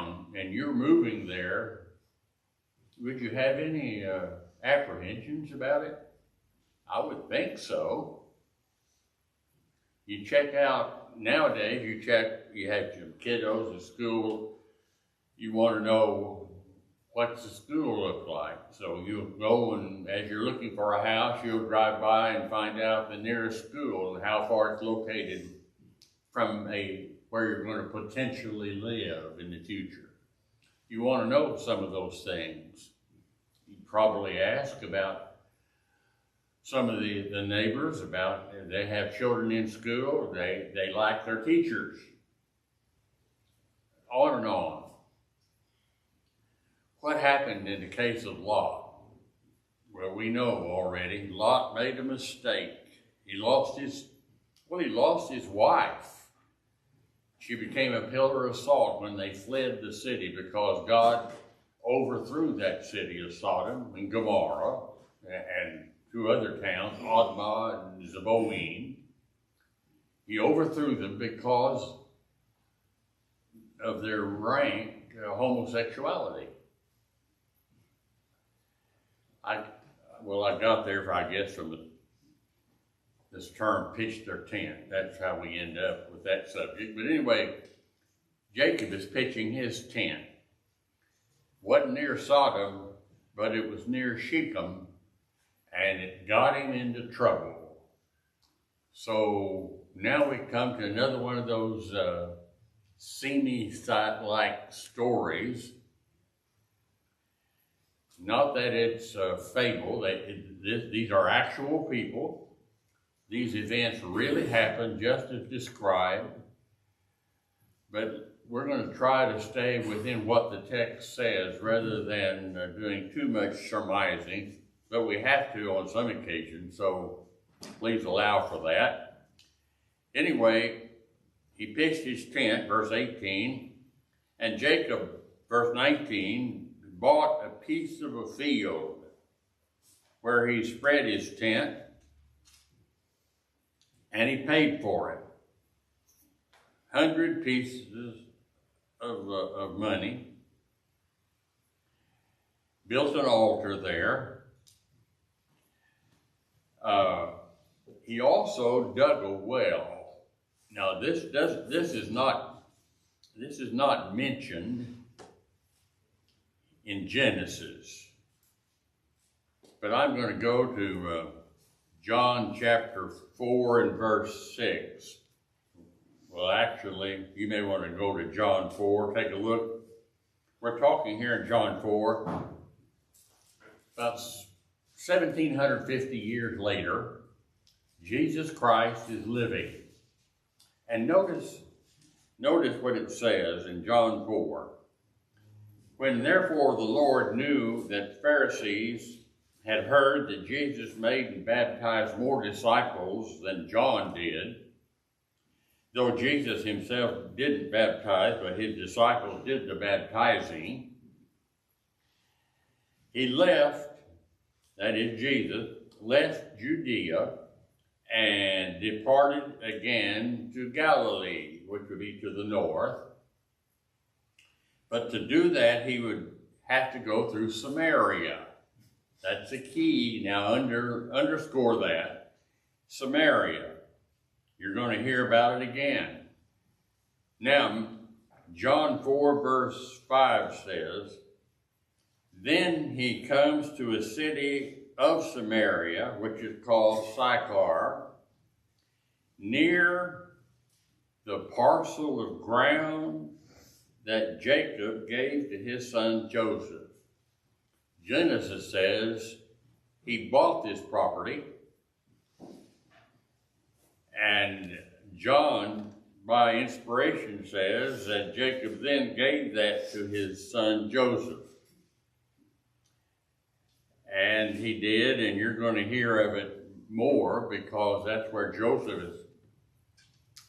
town and you're moving there, would you have any apprehensions about it? I would think so. You check out, nowadays you have your kiddos at school, you want to know what's the school look like. So you'll go, and as you're looking for a house, you'll drive by and find out the nearest school and how far it's located from where you're going to potentially live in the future. You want to know some of those things. You probably ask about some of the neighbors about if they have children in school, they like their teachers. On and on. What happened in the case of Lot? Well, we know already. Lot made a mistake. He lost his wife. She became a pillar of salt when they fled the city because God overthrew that city of Sodom and Gomorrah and two other towns, Admah and Zeboim. He overthrew them because of their rank homosexuality. I got there, I guess, from this term, pitched their tent. That's how we end up with that subject. But anyway, Jacob is pitching his tent. Wasn't near Sodom, but it was near Shechem, and it got him into trouble. So now we come to another one of those seamy-like stories. Not that it's a fable, these are actual people. These events really happened just as described, but we're going to try to stay within what the text says rather than doing too much surmising, but we have to on some occasions, so please allow for that. Anyway, he pitched his tent, verse 18, and Jacob, verse 19, bought a piece of a field where he spread his tent, and he paid for it. 100 pieces of money, built an altar there. He also dug a well. Now this is not mentioned in Genesis, but I'm going to go to John chapter 4 and verse 6. Well, actually, you may want to go to John 4, take a look. We're talking here in John 4, about 1,750 years later, Jesus Christ is living. And notice what it says in John 4. When therefore the Lord knew that Pharisees had heard that Jesus made and baptized more disciples than John did, though Jesus himself didn't baptize, but his disciples did the baptizing, he left, that is Jesus, left Judea and departed again to Galilee, which would be to the north. But to do that, he would have to go through Samaria. That's the key. Now, underscore that. Samaria. You're going to hear about it again. Now, John 4 verse 5 says, then he comes to a city of Samaria, which is called Sychar, near the parcel of ground that Jacob gave to his son Joseph. Genesis says he bought this property, and John, by inspiration, says that Jacob then gave that to his son Joseph. And he did, and you're going to hear of it more because that's where Joseph is.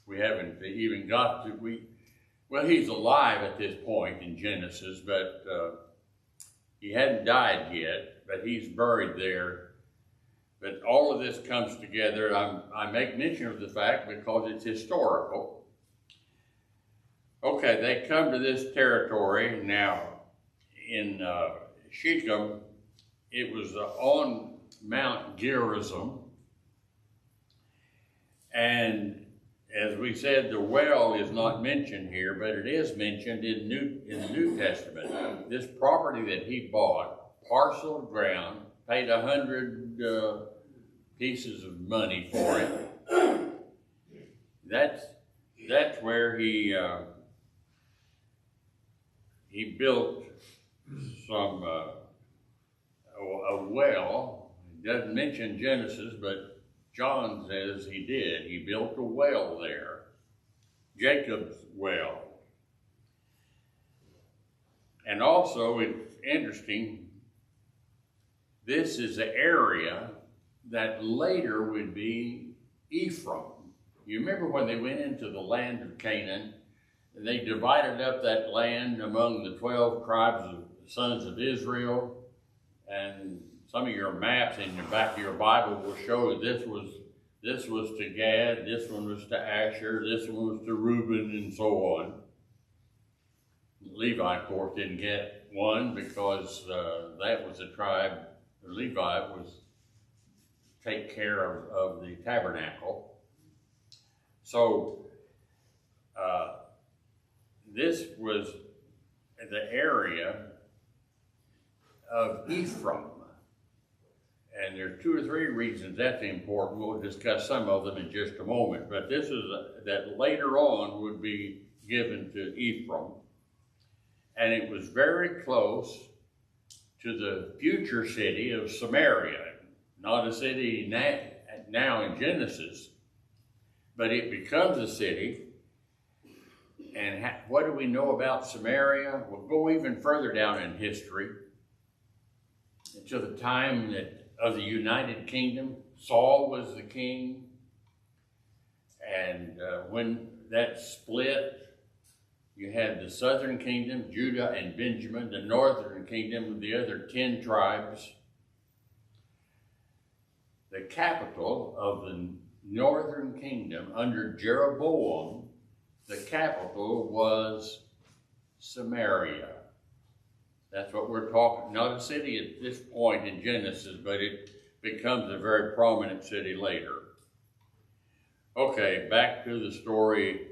We haven't even got to, well, he's alive at this point in Genesis, but he hadn't died yet, but he's buried there. But all of this comes together. I make mention of the fact because it's historical. Okay, they come to this territory. Now, in Shechem, it was on Mount Gerizim. And as we said, the well is not mentioned here, but it is mentioned in the New Testament. This property that he bought, parcel of ground, paid 100 pieces of money for it. That's where he built some a well. It doesn't mention Genesis, but John says he did. He built a well there, Jacob's well. And also, it's interesting, this is the area that later would be Ephraim. You remember when they went into the land of Canaan, and they divided up that land among the 12 tribes of the sons of Israel, and some of your maps in the back of your Bible will show this was to Gad, this one was to Asher, this one was to Reuben, and so on. Levi, of course, didn't get one because that was a tribe. Levi was take care of the tabernacle. So this was the area of Ephraim. And there are 2 or 3 reasons that's important. We'll discuss some of them in just a moment. But this is that later on would be given to Ephraim. And it was very close to the future city of Samaria. Not a city now in Genesis, but it becomes a city. And what do we know about Samaria? We'll go even further down in history. To the time of the United Kingdom, Saul was the king. And when that split, you had the southern kingdom, Judah and Benjamin, the northern kingdom with the other 10 tribes. The capital of the northern kingdom under Jeroboam, the capital was Samaria. That's what we're talking, not a city at this point in Genesis, but it becomes a very prominent city later. Okay, back to the story.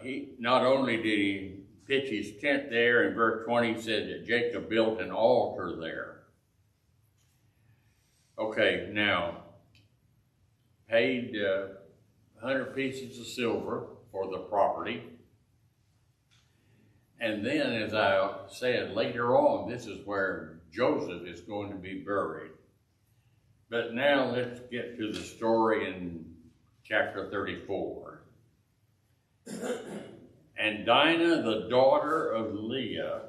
He not only did he pitch his tent there, in verse 20 said that Jacob built an altar there. Okay, now, paid 100 pieces of silver for the property. And then, as I said later on, this is where Joseph is going to be buried. But now let's get to the story in chapter 34. And Dinah, the daughter of Leah,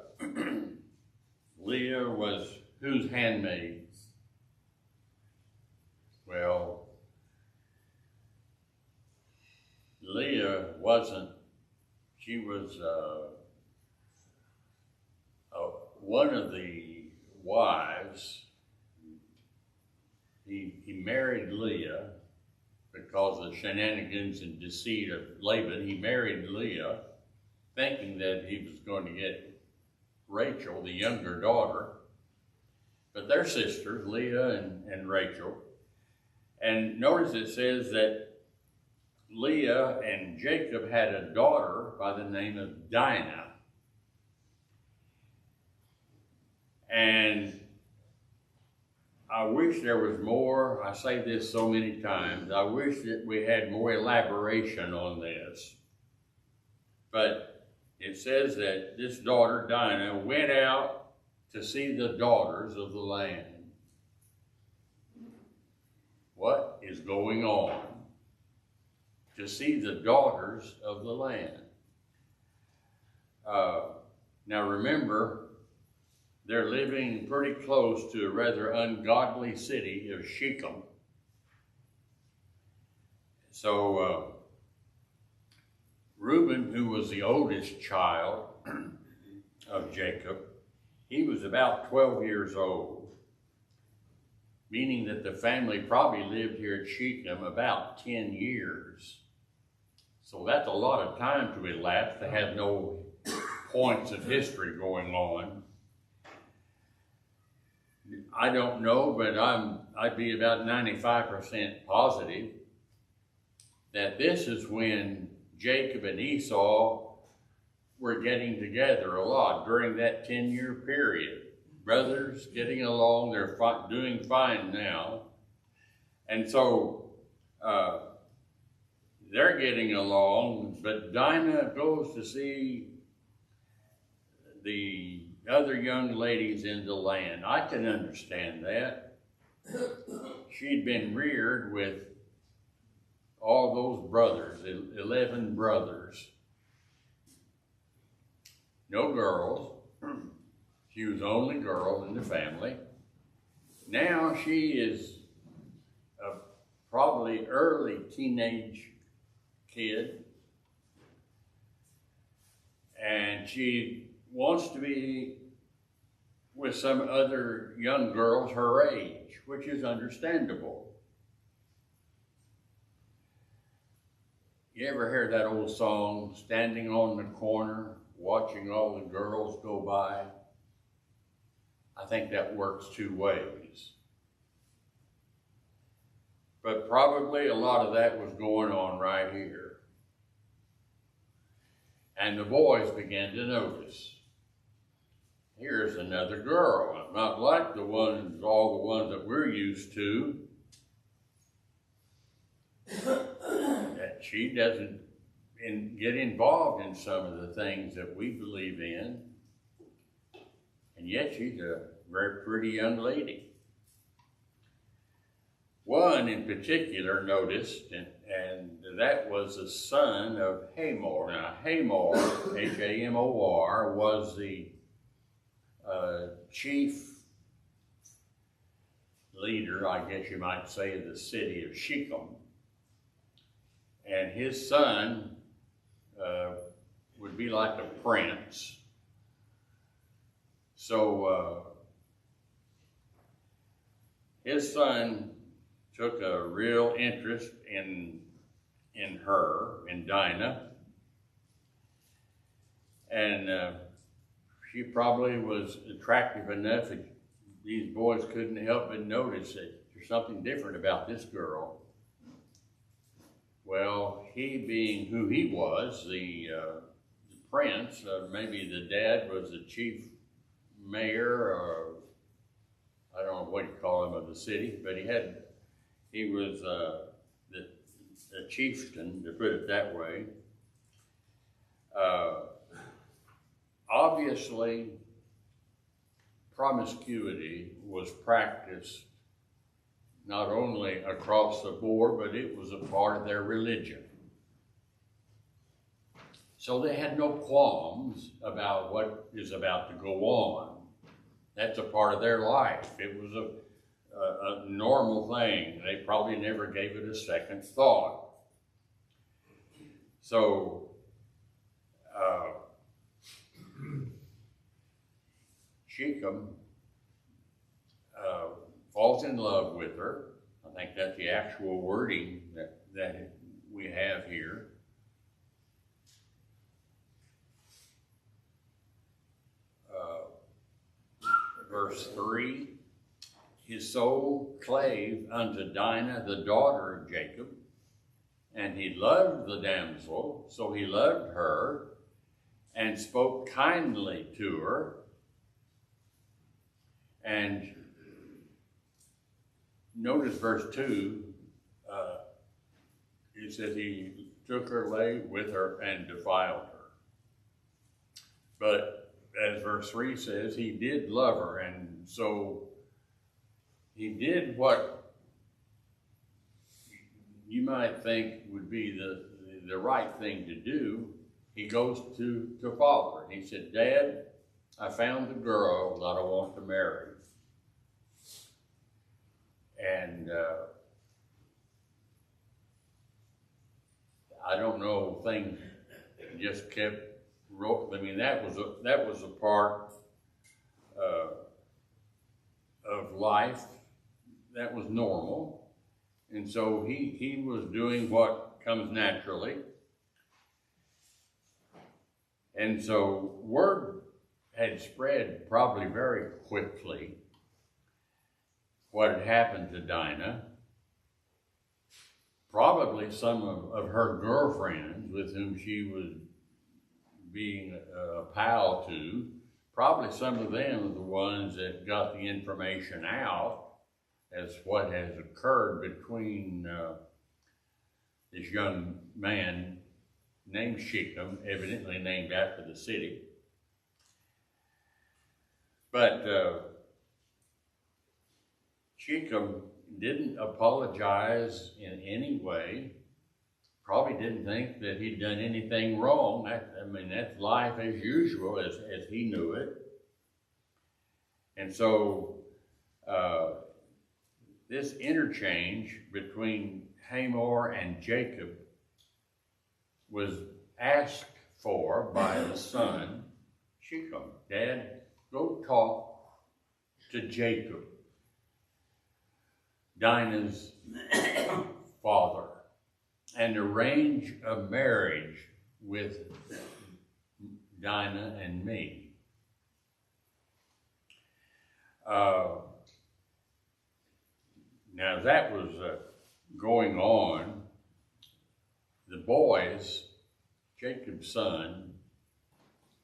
Leah was whose handmaid? Well, Leah wasn't, she was one of the wives. He married Leah because of the shenanigans and deceit of Laban. He married Leah thinking that he was going to get Rachel, the younger daughter. But they're sisters, Leah and Rachel. And notice it says that Leah and Jacob had a daughter by the name of Dinah. And I wish there was more. I say this so many times. I wish that we had more elaboration on this. But it says that this daughter, Dinah, went out to see the daughters of the land. What is going on? To see the daughters of the land. Now remember, they're living pretty close to a rather ungodly city of Shechem. So Reuben, who was the oldest child of Jacob, he was about 12 years old, meaning that the family probably lived here at Shechem about 10 years. So that's a lot of time to elapse to have no points of history going on. I don't know, but I'd be about 95% positive that this is when Jacob and Esau were getting together a lot during that 10-year period. Brothers getting along, they're doing fine now. And so they're getting along, but Dinah goes to see the other young ladies in the land. I can understand that. She'd been reared with all those brothers, 11 brothers. No girls. She was the only girl in the family. Now she is a probably early teenage kid, and she wants to be with some other young girls her age, which is understandable. You ever hear that old song, standing on the corner, watching all the girls go by? I think that works two ways. But probably a lot of that was going on right here. And the boys began to notice. Here's another girl, not like all the ones that we're used to. That she doesn't get involved in some of the things that we believe in. And yet she's a very pretty young lady. One in particular noticed, and that was the son of Hamor. Now, Hamor, Hamor, was the chief leader, I guess you might say, of the city of Shechem. And his son would be like a prince. So his son took a real interest in her, in Dinah, and she probably was attractive enough that these boys couldn't help but notice that there's something different about this girl. Well, he being who he was, the prince, maybe the dad was the chief mayor, or I don't know what you call him, of the city, but he was the chieftain, to put it that way. Obviously, promiscuity was practiced not only across the board, but it was a part of their religion. So they had no qualms about what is about to go on. That's a part of their life. It was a normal thing. They probably never gave it a second thought. So, Shechem falls in love with her. I think that's the actual wording that we have here. Verse 3, his soul clave unto Dinah, the daughter of Jacob, and he loved the damsel, so he loved her, and spoke kindly to her. And notice verse 2, it says he took her, lay with her, and defiled her. But as verse 3 says, he did love her, and so he did what you might think would be the right thing to do. He goes to father, and he said, Dad, I found the girl that I want to marry. And I don't know, things just kept rolling. I mean, that was a part of life that was normal, and so he was doing what comes naturally. And so word had spread probably very quickly what had happened to Dinah. Probably some of her girlfriends with whom she was being a pal to, probably some of them are the ones that got the information out as what has occurred between this young man named Shechem, evidently named after the city. But Shechem didn't apologize in any way. Probably didn't think that he'd done anything wrong. That's life as usual as he knew it. And so this interchange between Hamor and Jacob was asked for by the son, Shechem. Dad, go talk to Jacob, Dinah's father, and arrange a marriage with Dinah and me. Now that was going on. The boys, Jacob's son,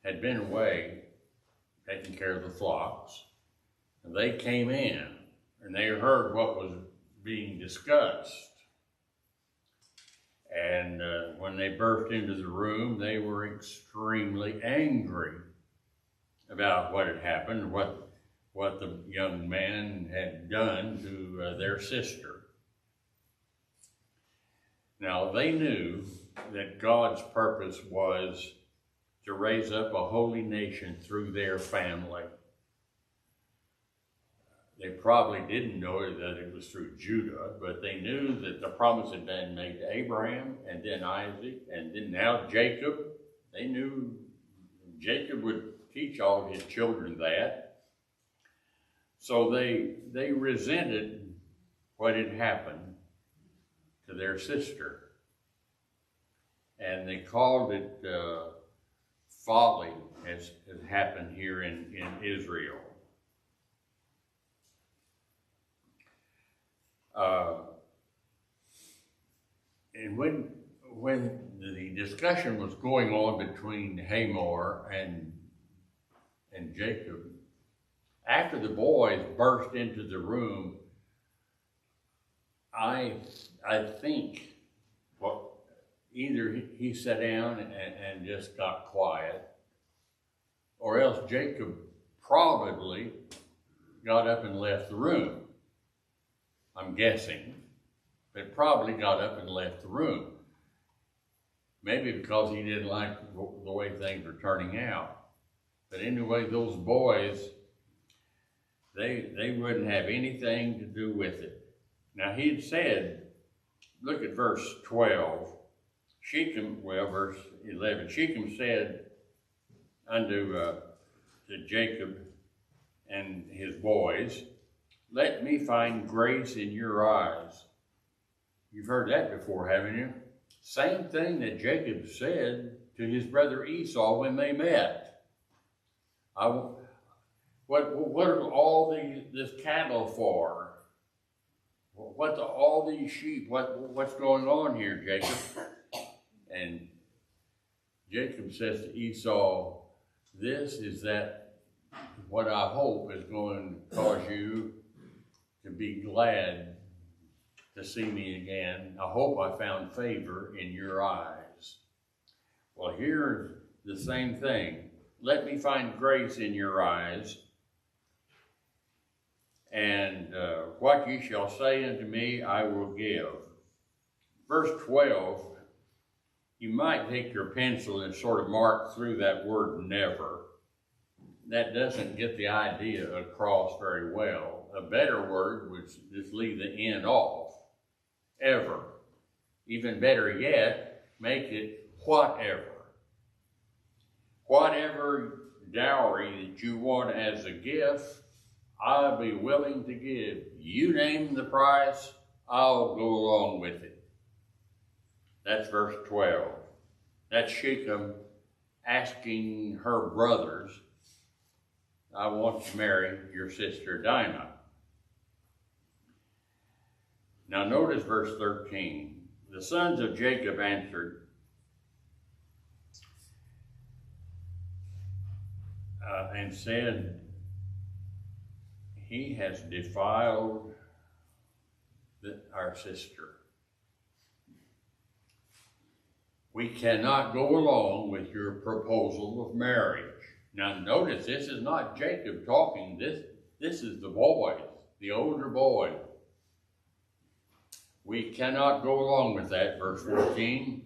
had been away taking care of the flocks, and they came in and they heard what was being discussed. And when they burst into the room, they were extremely angry about what had happened, what the young man had done to their sister. Now, they knew that God's purpose was to raise up a holy nation through their family. They probably didn't know that it was through Judah, but they knew that the promise had been made to Abraham, and then Isaac, and then now Jacob. They knew Jacob would teach all his children that. So they resented what had happened to their sister. And they called it folly, as happened here in Israel. And when the discussion was going on between Hamor and Jacob, after the boys burst into the room, I think either he sat down and just got quiet, or else Jacob probably got up and left the room. I'm guessing, but probably got up and left the room. Maybe because he didn't like the way things were turning out. But anyway, those boys, they wouldn't have anything to do with it. Now he'd said, look at verse 12, verse 11, Shechem said unto to Jacob and his boys, let me find grace in your eyes. You've heard that before, haven't you? Same thing that Jacob said to his brother Esau when they met. What are all this cattle for? What all these sheep? What's going on here, Jacob? And Jacob says to Esau, this is that what I hope is going to cause you to be glad to see me again. I hope I found favor in your eyes. Well, here's the same thing. Let me find grace in your eyes, and what ye shall say unto me, I will give. Verse 12, you might take your pencil and sort of mark through that word never. That doesn't get the idea across very well. A better word would just leave the end off. Ever. Even better yet, make it whatever. Whatever dowry that you want as a gift, I'll be willing to give. You name the price, I'll go along with it. That's verse 12. That's Shechem asking her brothers, I want to marry your sister Dinah. Now notice verse 13. The sons of Jacob answered, and said, he has defiled our sister. We cannot go along with your proposal of marriage. Now notice, this is not Jacob talking. This is the boys, the older boy. We cannot go along with that, verse 14.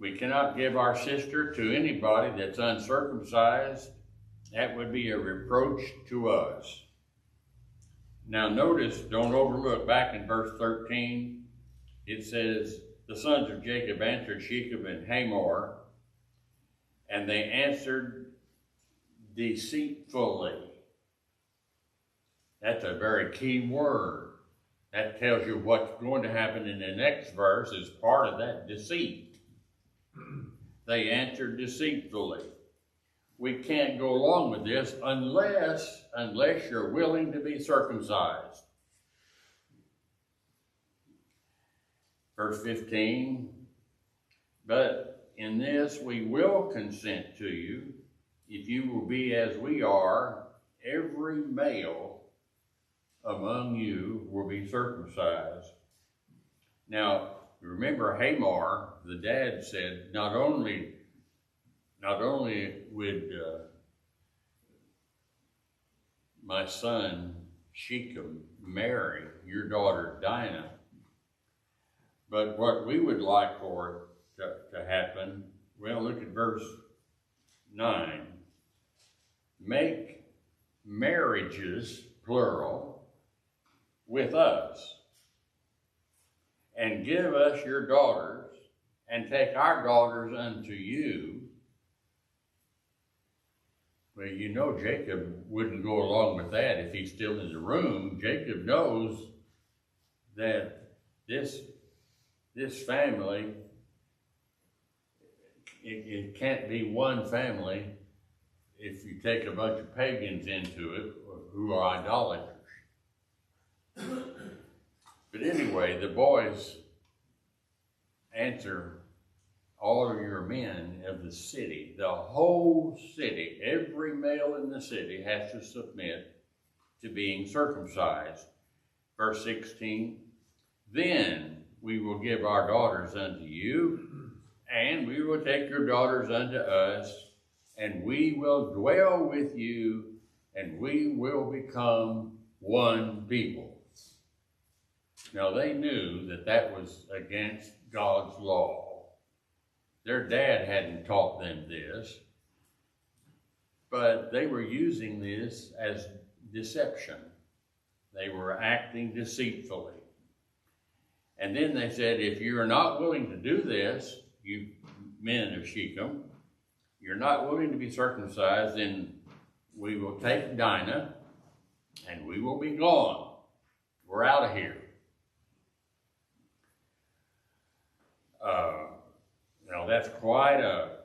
We cannot give our sister to anybody that's uncircumcised. That would be a reproach to us. Now notice, don't overlook, back in verse 13, it says, the sons of Jacob answered Shechem and Hamor, and they answered deceitfully. That's a very key word. That tells you what's going to happen in the next verse is part of that deceit. They answered deceitfully. We can't go along with this unless you're willing to be circumcised. Verse 15, but in this we will consent to you, if you will be as we are, every male among you will be circumcised. Now, remember Hamor, the dad said, not only would my son Shechem marry your daughter Dinah, but what we would like for it to happen, well, look at verse 9. Make marriages, plural, with us, and give us your daughters, and take our daughters unto you. Well, you know Jacob wouldn't go along with that if he's still in the room. Jacob knows that this family, it can't be one family if you take a bunch of pagans into it who are idolaters. But anyway, the boys answer, all of your men of the city, the whole city, every male in the city has to submit to being circumcised. Verse 16, then we will give our daughters unto you, and we will take your daughters unto us, and we will dwell with you, and we will become one people. Now they knew that that was against God's law. Their dad hadn't taught them this, but they were using this as deception. They were acting deceitfully. And then they said, if you're not willing to do this, you men of Shechem, you're not willing to be circumcised, then we will take Dinah and we will be gone. We're out of here. Now that's quite a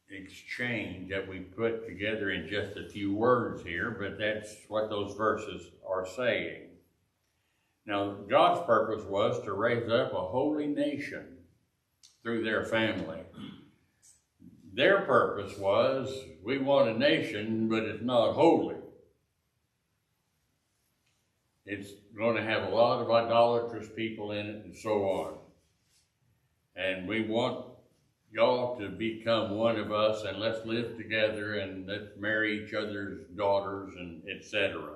exchange that we put together in just a few words here, but that's what those verses are saying. Now, God's purpose was to raise up a holy nation through their family. Their purpose was, we want a nation, but it's not holy. It's going to have a lot of idolatrous people in it and so on. And we want y'all to become one of us, and let's live together, and let's marry each other's daughters, and etc.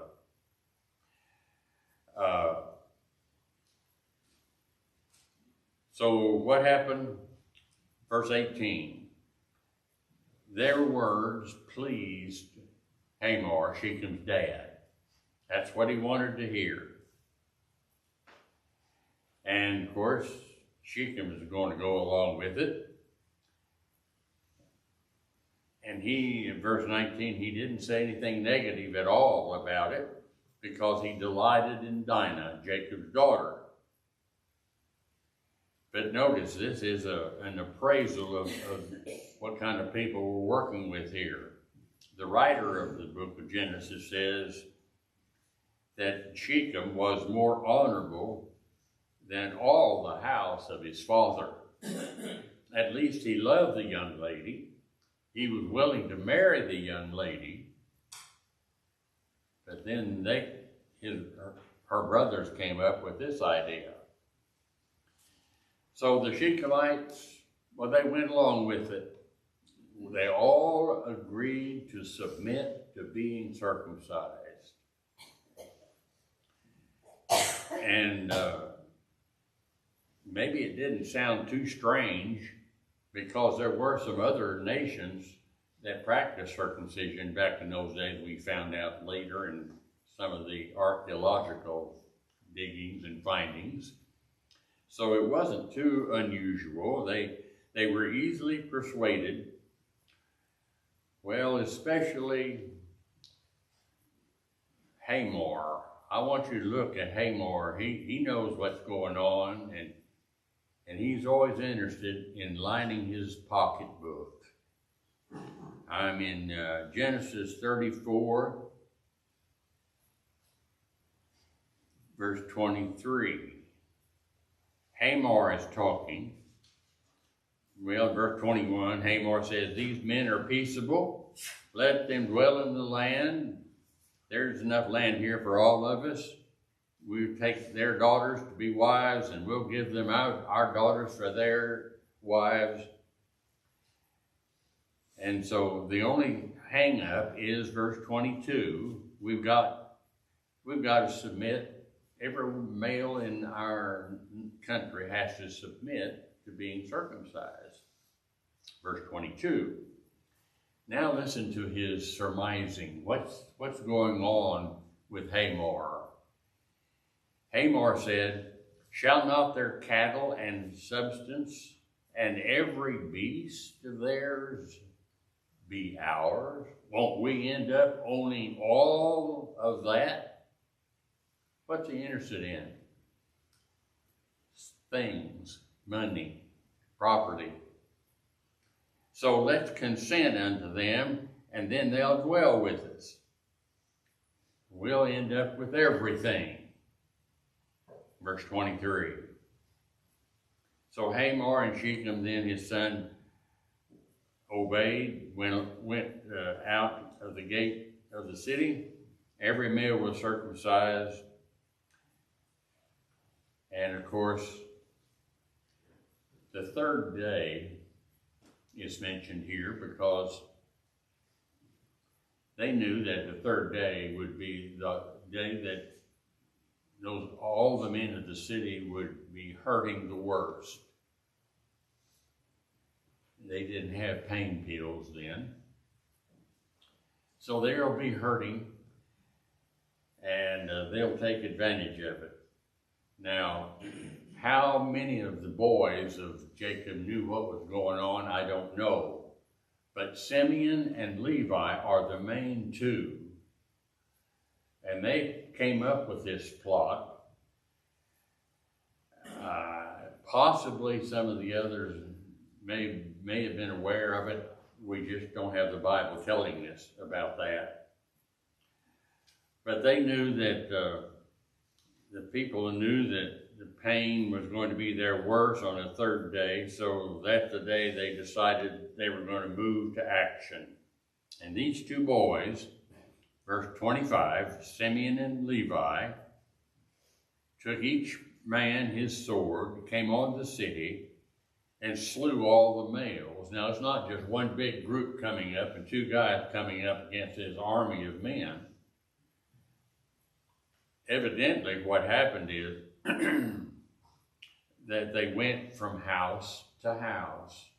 So what happened? Verse 18. Their words pleased Hamor, Shechem's dad. That's what he wanted to hear. And of course, Shechem is going to go along with it. And he, in verse 19, he didn't say anything negative at all about it because he delighted in Dinah, Jacob's daughter. But notice, this is an appraisal of what kind of people we're working with here. The writer of the book of Genesis says that Shechem was more honorable than all the house of his father. At least he loved the young lady. He was willing to marry the young lady. But then her brothers came up with this idea. So the Shechemites, well, they went along with it. They all agreed to submit to being circumcised. And maybe it didn't sound too strange, because there were some other nations that practiced circumcision back in those days. We found out later in some of the archaeological diggings and findings. So it wasn't too unusual. They were easily persuaded. Well, especially Hamor. I want you to look at Hamor. He knows what's going on, and he's always interested in lining his pocketbook. I'm in Genesis 34, verse 23. Hamor is talking. Well, verse 21, Hamor says, "These men are peaceable. Let them dwell in the land. There's enough land here for all of us. We'll take their daughters to be wives, and we'll give them our daughters for their wives." And so the only hang up is verse 22. We've got to submit. Every male in our country has to submit to being circumcised. Verse 22. Now listen to his surmising. What's going on with Hamor? Hamor said, "Shall not their cattle and substance and every beast of theirs be ours? Won't we end up owning all of that?" What's he interested in? Things, money, property. "So let's consent unto them, and then they'll dwell with us. We'll end up with everything." Verse 23. So Hamor and Shechem, then his son, obeyed, went out of the gate of the city. Every male was circumcised. And of course, the third day is mentioned here because they knew that the third day would be the day that all the men of the city would be hurting the worst. They didn't have pain pills then. So they'll be hurting, and they'll take advantage of it. Now, how many of the boys of Jacob knew what was going on, I don't know. But Simeon and Levi are the main two. And they came up with this plot. Possibly some of the others may have been aware of it. We just don't have the Bible telling us about that. But they knew that the people knew that the pain was going to be their worst on the third day, so that's the day they decided they were going to move to action. And these two boys, verse 25, Simeon and Levi, took each man his sword, came on the city, and slew all the males. Now, it's not just one big group coming up and two guys coming up against this army of men. Evidently, what happened is that they went from house to house.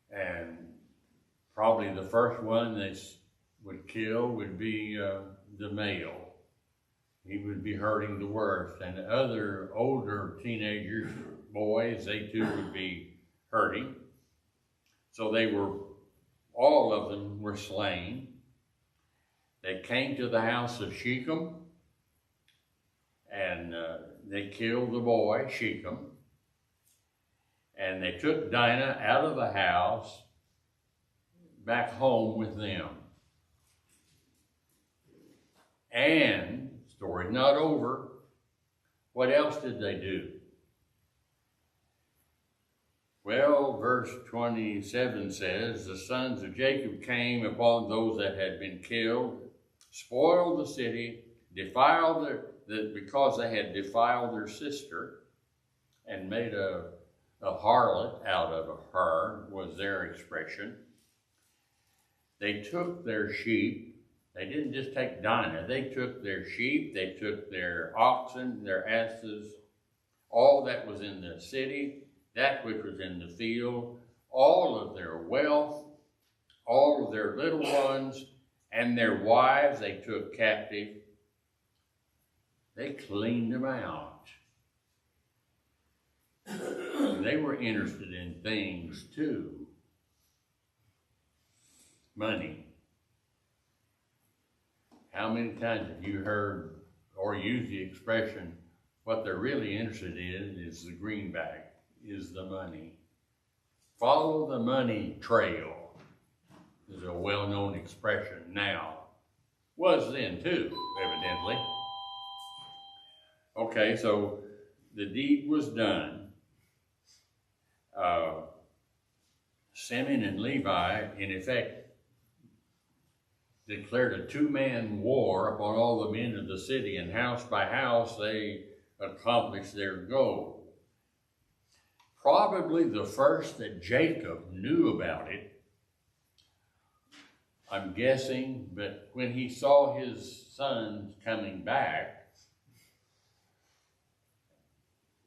And probably the first one they would kill would be the male. He would be hurting the worst. And the other older teenagers, boys, they too would be hurting. So all of them were slain. They came to the house of Shechem, and they killed the boy, Shechem, and they took Dinah out of the house back home with them. And, story's not over, what else did they do? Well, verse 27 says, the sons of Jacob came upon those that had been killed, spoiled the city, defiled because they had defiled their sister, and made a harlot out of her, was their expression. They took their sheep. They didn't just take Dinah. They took their sheep, they took their oxen, their asses, all that was in the city, that which was in the field, all of their wealth, all of their little ones, and their wives they took captive. They cleaned them out. They were interested in things too. Money. How many times have you heard or used the expression, what they're really interested in is the greenback, is the money. Follow the money trail is a well-known expression now. Was then too, evidently. Okay, so the deed was done. Simeon and Levi, in effect, declared a two-man war upon all the men of the city, and house by house they accomplished their goal. Probably the first that Jacob knew about it, I'm guessing, but when he saw his sons coming back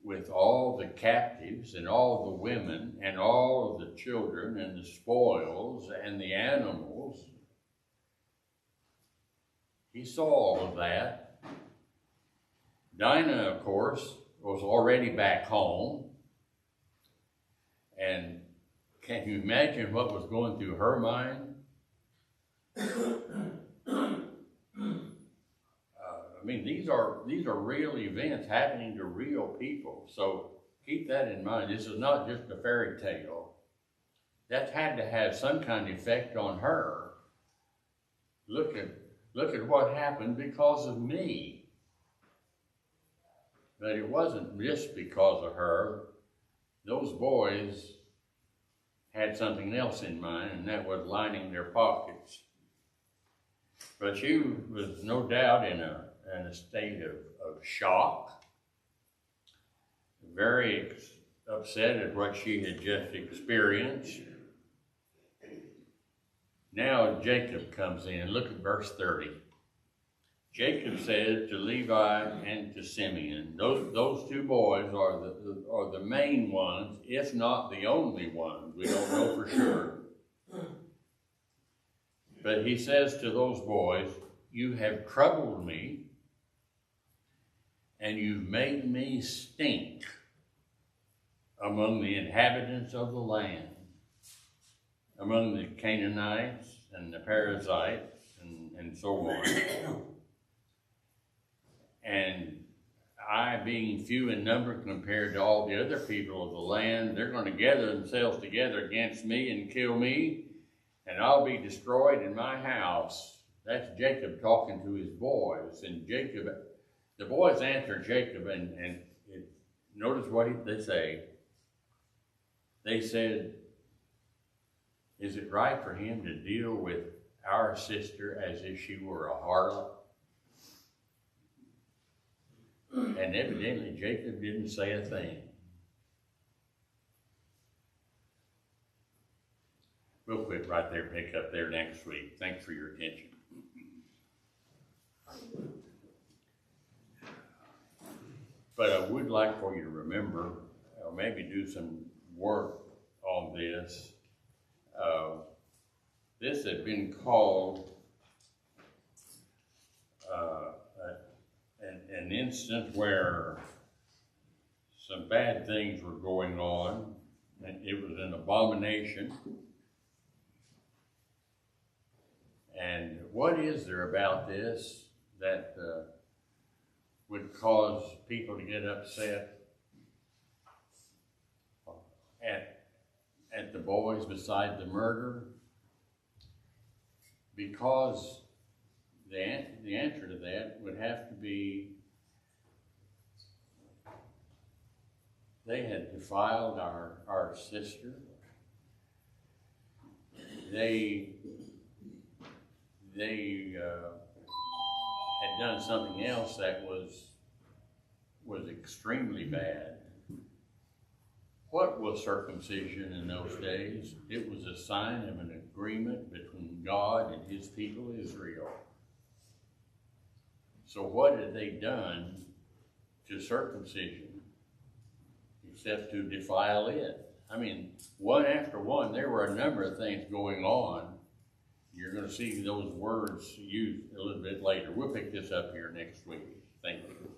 with all the captives and all the women and all of the children and the spoils and the animals, he saw all of that. Dinah, of course, was already back home. And can you imagine what was going through her mind? I mean, these are real events happening to real people. So keep that in mind. This is not just a fairy tale. That had to have some kind of effect on her. Look at what happened because of me. But it wasn't just because of her. Those boys had something else in mind, and that was lining their pockets. But she was no doubt in a state of shock, very upset at what she had just experienced. Now Jacob comes in. Look at verse 30. Jacob said to Levi and to Simeon, those two boys are the main ones, if not the only ones. We don't know for sure. But he says to those boys, you have troubled me, and you've made me stink among the inhabitants of the land, among the Canaanites and the Perizzites and so on. And I, being few in number compared to all the other people of the land, they're going to gather themselves together against me and kill me, and I'll be destroyed in my house. That's Jacob talking to his boys. And the boys answer Jacob, and notice what they say. They said, is it right for him to deal with our sister as if she were a harlot? And evidently Jacob didn't say a thing. We'll quit right there, pick up there next week. Thanks for your attention. But I would like for you to remember, or maybe do some work on this. This had been called an instance where some bad things were going on, and it was an abomination. And what is there about this that would cause people to get upset at the boys beside the murder? Because the answer to that would have to be they had defiled our sister. They had done something else that was extremely bad. What was circumcision in those days? It was a sign of an agreement between God and his people Israel. So what had they done to circumcision except to defile it? I mean, one after one, there were a number of things going on. You're going to see those words used a little bit later. We'll pick this up here next week. Thank you.